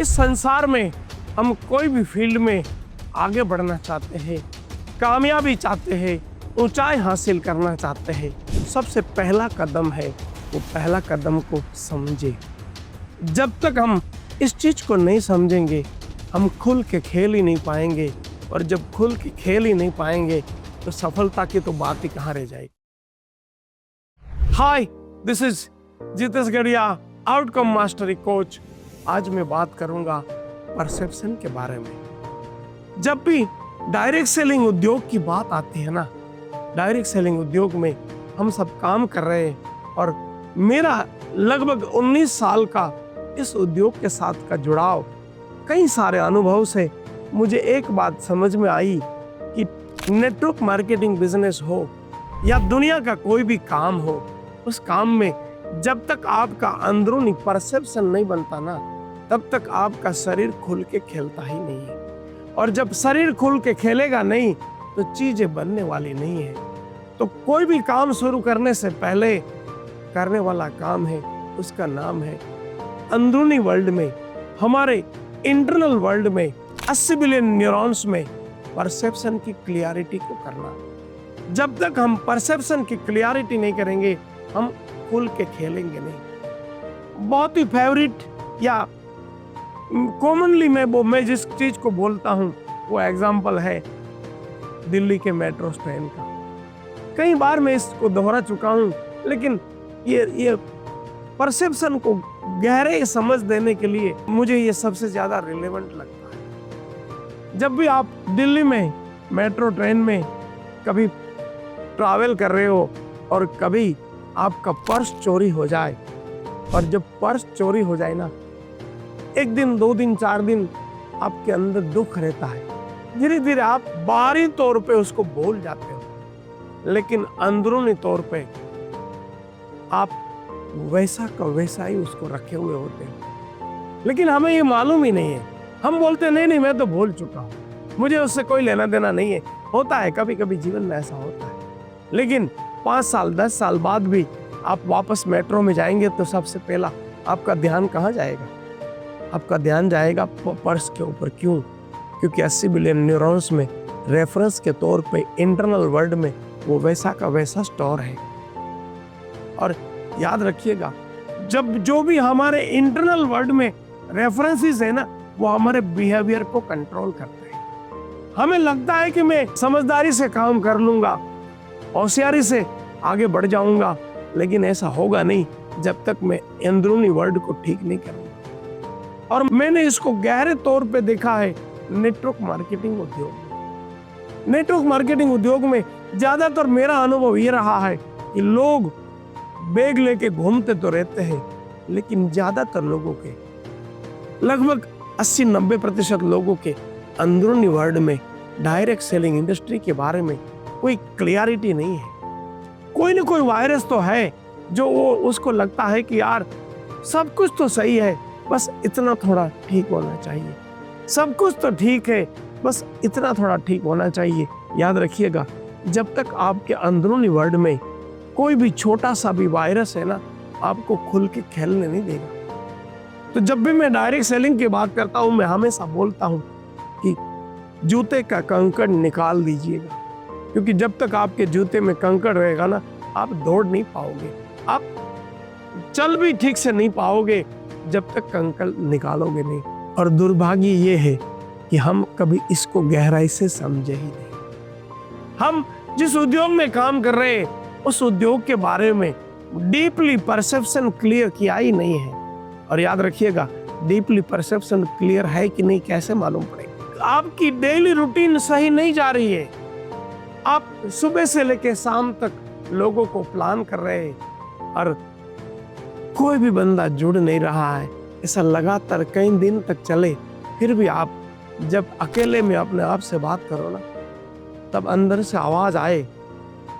इस संसार में हम कोई भी फील्ड में आगे बढ़ना चाहते हैं, कामयाबी चाहते हैं, ऊंचाई हासिल करना चाहते हैं, सबसे पहला कदम है वो पहला कदम को समझे। जब तक हम इस चीज़ को नहीं समझेंगे हम खुल के खेल ही नहीं पाएंगे, और जब खुल के खेल ही नहीं पाएंगे तो सफलता की तो बात ही कहाँ रह जाएगी। हाय, दिस इज जितेश गढ़िया, आउटकम मास्टरी कोच। आज मैं बात करूंगा परसेप्शन के बारे में। जब भी डायरेक्ट सेलिंग उद्योग की बात आती है ना, डायरेक्ट सेलिंग उद्योग में हम सब काम कर रहे हैं, और मेरा लगभग 19 साल का इस उद्योग के साथ का जुड़ाव, कई सारे अनुभव से मुझे एक बात समझ में आई कि नेटवर्क मार्केटिंग बिजनेस हो या दुनिया का कोई भी काम हो, उस काम में जब तक आपका अंदरूनी परसेप्शन नहीं बनता ना, तब तक आपका शरीर खुल के खेलता ही नहीं है। और जब शरीर खुल के खेलेगा नहीं तो चीजें बनने वाली नहीं है। तो कोई भी काम शुरू करने से पहले करने वाला काम है, उसका नाम है अंदरूनी वर्ल्ड में, हमारे इंटरनल वर्ल्ड में 80 बिलियन न्यूरॉन्स में परसेप्शन की क्लियरिटी को करना। जब तक हम परसेप्शन की क्लियरिटी नहीं करेंगे हम खुल के खेलेंगे नहीं। बहुत ही फेवरेट या कॉमनली मैं जिस चीज को बोलता हूँ वो एग्जाम्पल है दिल्ली के मेट्रो ट्रेन का। कई बार मैं इसको दोहरा चुका हूँ, लेकिन ये परसेप्शन को गहरे समझ देने के लिए मुझे ये सबसे ज्यादा रिलेवेंट लगता है। जब भी आप दिल्ली में मेट्रो ट्रेन में कभी ट्रैवल कर रहे हो और कभी आपका पर्स चोरी हो जाए, और जब पर्स चोरी हो जाए ना, 1 दिन 2 दिन 4 दिन आपके अंदर दुख रहता है। धीरे धीरे आप बाहरी तौर पे उसको भूल जाते हो, लेकिन अंदरूनी तौर पे आप वैसा का वैसा ही उसको रखे हुए होते हैं। लेकिन हमें ये मालूम ही नहीं है। हम बोलते नहीं मैं तो भूल चुका हूँ, मुझे उससे कोई लेना देना नहीं है। होता है, कभी कभी जीवन में ऐसा होता है। लेकिन 5 साल 10 साल बाद भी आप वापस मेट्रो में जाएंगे तो सबसे पहला आपका ध्यान कहाँ जाएगा? आपका ध्यान जाएगा पर्स के ऊपर। क्यों? क्योंकि 80 बिलियन न्यूरॉन्स में रेफरेंस के तौर पे इंटरनल वर्ल्ड में वो वैसा का वैसा स्टोर है। और याद रखिएगा, जब जो भी हमारे इंटरनल वर्ल्ड में रेफरेंसेस है ना, वो हमारे बिहेवियर को कंट्रोल करते हैं। हमें लगता है कि मैं समझदारी से काम कर लूंगा, होशियारी से आगे बढ़ जाऊंगा, लेकिन ऐसा होगा नहीं जब तक मैं अंदरूनी वर्ल्ड को ठीक नहीं करूंगा। और मैंने इसको गहरे तौर पे देखा है नेटवर्क मार्केटिंग उद्योग में। नेटवर्क मार्केटिंग उद्योग में ज्यादातर मेरा अनुभव ये रहा है कि लोग बैग लेके घूमते तो रहते हैं, लेकिन ज्यादातर लोगों के लगभग 80-90% लोगों के अंदरूनी वर्ल्ड में डायरेक्ट सेलिंग इंडस्ट्री के बारे में कोई क्लियरिटी नहीं है। कोई ना कोई वायरस तो है जो वो उसको लगता है कि यार सब कुछ तो सही है, बस इतना थोड़ा ठीक होना चाहिए। सब कुछ तो ठीक है, बस इतना थोड़ा ठीक होना चाहिए। याद रखिएगा, जब तक आपके अंदरूनी वर्ल्ड में कोई भी छोटा सा भी वायरस है ना, आपको खुल के खेलने नहीं देगा। तो जब भी मैं डायरेक्ट सेलिंग की बात करता हूँ, मैं हमेशा बोलता हूँ कि जूते का कंकड़ निकाल दीजिएगा, क्योंकि जब तक आपके जूते में कंकड़ रहेगा ना, आप दौड़ नहीं पाओगे, आप चल भी ठीक से नहीं पाओगे जब तक कंकड़ निकालोगे नहीं। और दुर्भाग्य ये है कि हम कभी इसको गहराई से समझे ही नहीं। हम जिस उद्योग में काम कर रहे हैं उस उद्योग के बारे में डीपली परसेप्शन क्लियर किया ही नहीं है। और याद रखिएगा, डीपली परसेप्शन क्लियर है कि नहीं कैसे मालूम पड़ेगा? आपकी डेली रूटीन सही नहीं जा रही है। आप सुबह से लेकर शाम तक लोगों को प्लान कर रहे हैं और कोई भी बंदा जुड़ नहीं रहा है। ऐसा लगातार कई दिन तक चले, फिर भी आप जब अकेले में अपने आप से बात करो ना, तब अंदर से आवाज आए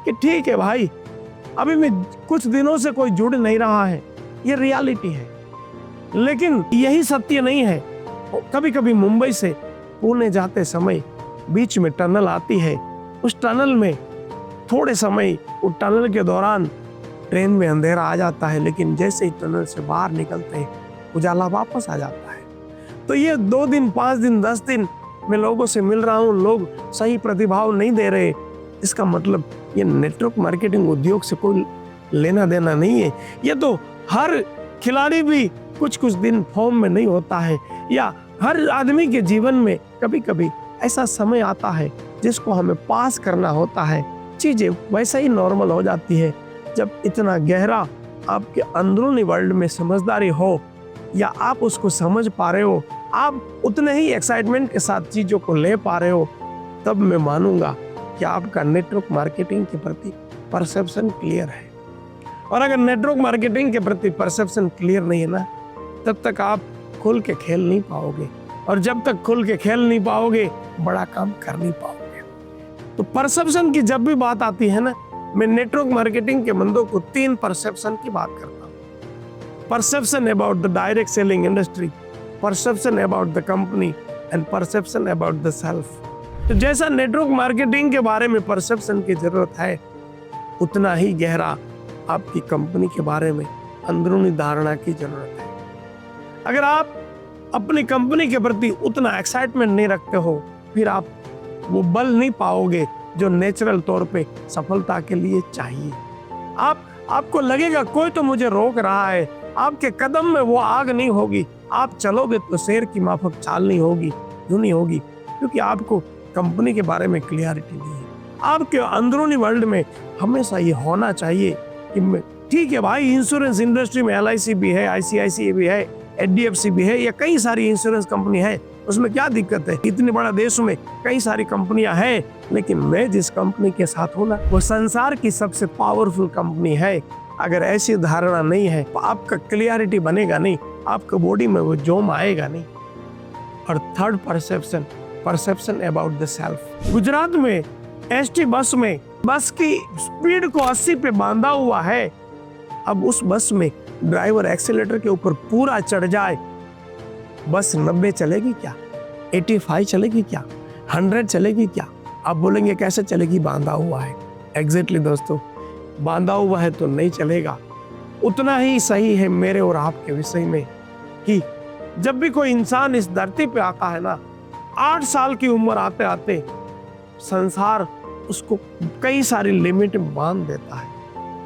कि ठीक है भाई, अभी मैं कुछ दिनों से कोई जुड़ नहीं रहा है, ये रियलिटी है। लेकिन यही सत्य नहीं है। कभी कभी मुंबई से पुणे जाते समय बीच में टनल आती है, उस टनल में थोड़े समय, उस टनल के दौरान ट्रेन में अंधेरा आ जाता है, लेकिन जैसे ही टनल से बाहर निकलते हैं उजाला वापस आ जाता है। तो ये 2 दिन, 5 दिन, 10 दिन मैं लोगों से मिल रहा हूँ, लोग सही प्रतिभाव नहीं दे रहे, इसका मतलब ये नेटवर्क मार्केटिंग उद्योग से कोई लेना देना नहीं है। ये तो हर खिलाड़ी भी कुछ कुछ दिन फॉर्म में नहीं होता है, या हर आदमी के जीवन में कभी कभी ऐसा समय आता है जिसको हमें पास करना होता है। चीजें वैसा ही नॉर्मल हो जाती है जब इतना गहरा आपके अंदरूनी वर्ल्ड में समझदारी हो, या आप उसको समझ पा रहे हो, आप उतने ही एक्साइटमेंट के साथ चीजों को ले पा रहे हो, तब मैं मानूंगा कि आपका नेटवर्क मार्केटिंग के प्रति परसेप्शन क्लियर है। और अगर नेटवर्क मार्केटिंग के प्रति परसेप्शन क्लियर नहीं है ना, तब तक आप खुल के खेल नहीं पाओगे, और जब तक खुल के खेल नहीं पाओगे बड़ा काम कर नहीं पाओगे। तो परसेप्शन की जब भी बात आती है ना, मैं नेटवर्क मार्केटिंग के बंदों को 3 परसेप्शन की बात करता हूँ। Perception about the direct selling industry, perception about the company and perception about the self. तो जैसा नेटवर्क मार्केटिंग के बारे में परसेप्शन की जरूरत है, उतना ही गहरा आपकी कंपनी के बारे में अंदरूनी धारणा की जरूरत है। अगर आप अपनी कंपनी के प्रति उतना एक्साइटमेंट नहीं रखते हो, फिर आप वो बल नहीं पाओगे जो नेचुरल तौर पे सफलता के लिए चाहिए। आपको लगेगा कोई तो मुझे रोक रहा है, आपके कदम में वो आग नहीं होगी, आप चलोगे तो शेर की माफक चाल नहीं होगी। क्यों नहीं होगी? क्योंकि आपको कंपनी के बारे में क्लियरिटी नहीं है। आपके अंदरूनी वर्ल्ड में हमेशा ये होना चाहिए कि ठीक है भाई, इंश्योरेंस इंडस्ट्री में LIC भी है, ICICI भी है, HDFC भी है, या कई सारी इंश्योरेंस कंपनी है, उसमें क्या दिक्कत है? इतने बड़ा देश में कई सारी कंपनियां हैं, लेकिन मैं जिस कंपनी के साथ हूं ना, वो संसार की सबसे पावरफुल कंपनी है। अगर ऐसी धारणा नहीं है तो आपका क्लियरिटी बनेगा नहीं, आपका बॉडी में वो जोम आएगा नहीं। और third perception, perception about the self. Gujarat में ST बस में बस की स्पीड को 80 पे बांधा हुआ है। अब उस बस में ड्राइवर एक्सीलेटर के ऊपर पूरा चढ़ जाए, बस 90 चलेगी क्या? 85 चलेगी क्या? 100 चलेगी क्या? आप बोलेंगे कैसे चलेगी? बांधा हुआ है। एग्जैक्टली दोस्तों, बांधा हुआ है तो नहीं चलेगा। उतना ही सही है मेरे और आपके विषय में कि जब भी कोई इंसान इस धरती पे आता है ना, 8 साल की उम्र आते आते संसार उसको कई सारी लिमिट बांध देता है।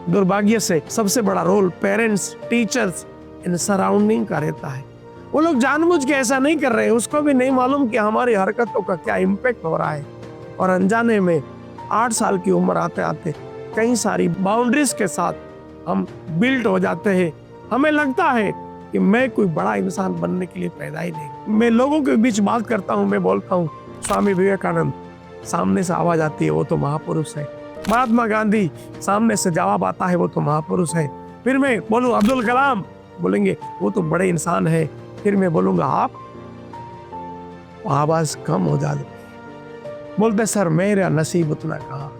दुर्भाग्य से सबसे बड़ा role parents, teachers in surrounding का रहता है। वो लोग जानबूझ के ऐसा नहीं कर रहे, उसको भी नहीं मालूम कि हमारी हरकतों का क्या इम्पैक्ट हो रहा है, और अनजाने में 8 साल की उम्र आते आते कई सारी बाउंड्रीज के साथ हम बिल्ट हो जाते हैं। हमें लगता है कि मैं कोई बड़ा इंसान बनने के लिए पैदा ही नहीं। मैं लोगों के बीच बात करता हूँ, मैं बोलता हूँ स्वामी विवेकानंद, सामने से आवाज आती है वो तो महापुरुष है। महात्मा गांधी, सामने से जवाब आता है वो तो महापुरुष है। फिर मैं बोलूं अब्दुल कलाम, बोलेंगे वो तो बड़े इंसान है। फिर मैं बोलूंगा आप, आवाज कम हो जाती, बोलते सर मेरा नसीब उतना कहाँ।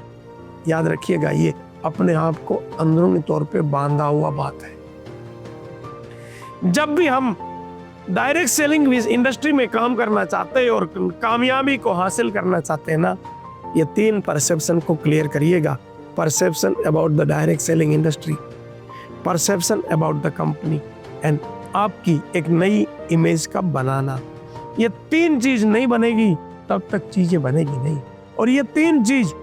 याद रखिएगा, ये अपने आप को अंदरूनी तौर पे बांधा हुआ बात है। जब भी हम डायरेक्ट सेलिंग इंडस्ट्री में काम करना चाहते हैं और कामयाबी को हासिल करना चाहते हैं ना, ये 3 परसेप्शन को क्लियर करिएगा। Perception about the direct selling industry, perception about the company and आपकी एक नई इमेज का बनाना। ये 3 चीज नहीं बनेगी तब तक चीजें बनेगी नहीं। और ये 3 चीज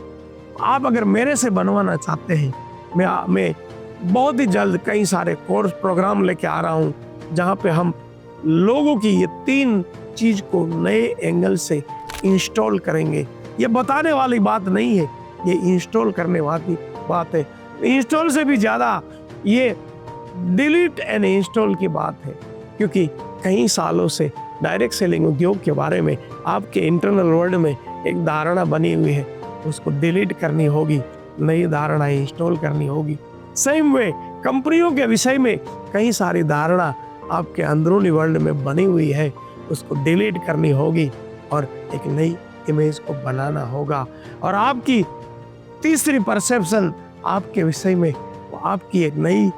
आप अगर मेरे से बनवाना चाहते हैं, मैं बहुत ही जल्द कई सारे कोर्स प्रोग्राम लेके आ रहा हूँ, जहाँ पे हम लोगों की ये 3 चीज को नए एंगल से इंस्टॉल करेंगे। ये बताने वाली बात नहीं है, ये इंस्टॉल करने वाली बात है। इंस्टॉल से भी ज्यादा ये डिलीट एंड इंस्टॉल की बात है, क्योंकि कई सालों से डायरेक्ट सेलिंग उद्योग के बारे में आपके इंटरनल वर्ल्ड में एक धारणा बनी हुई है, उसको डिलीट करनी होगी, नई धारणा इंस्टॉल करनी होगी। सेम वे कंपनियों के विषय में कई सारी धारणा आपके अंदरूनी वर्ल्ड में बनी हुई है, उसको डिलीट करनी होगी और एक नई इमेज को बनाना होगा। और आपकी तीसरी परसेप्शन आपके विषय में आपकी एक नई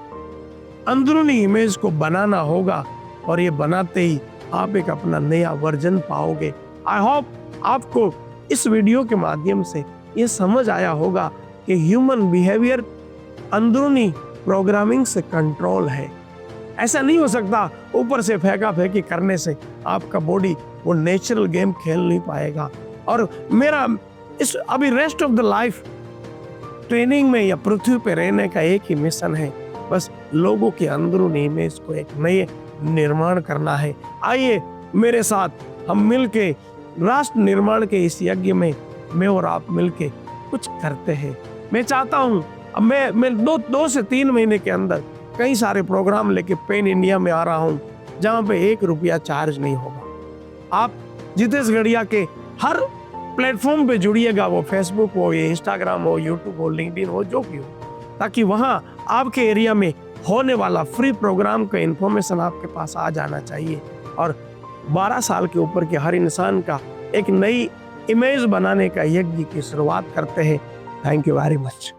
अंदरूनी इमेज को बनाना होगा, और ये बनाते ही आप एक अपना नया वर्जन पाओगे। आई होप आपको इस वीडियो के माध्यम से ये समझ आया होगा कि ह्यूमन बिहेवियर अंदरूनी प्रोग्रामिंग से कंट्रोल है। ऐसा नहीं हो सकता ऊपर से फेंका फेंकी करने से आपका बॉडी वो नेचुरल गेम खेल नहीं पाएगा। और मेरा इस अभी rest of the life training में या पृथ्वी पे रहने का एक ही मिशन है, बस लोगों के अंदरूनी इमेज को एक नए निर्माण करना है। आइए मेरे साथ हम मिलके राष्ट्र निर्माण के इस यज्ञ में मैं और आप मिलके कुछ करते हैं। मैं चाहता हूँ अब मैं दो से 3 महीने के अंदर कई सारे प्रोग्राम लेके पेन इंडिया में आ रहा हूँ, जहाँ पे 1 रुपया चार्ज नहीं होगा। आप जितेश गढ़िया के हर प्लेटफॉर्म पे जुड़िएगा, वो फेसबुक हो, ये इंस्टाग्राम हो, यूट्यूब हो, लिंक्डइन हो, जो भी हो, ताकि वहाँ आपके एरिया में होने वाला फ्री प्रोग्राम का इन्फॉर्मेशन आपके पास आ जाना चाहिए। और 12 साल के ऊपर के हर इंसान का एक नई इमेज बनाने का यज्ञ की शुरुआत करते हैं। Thank you very much.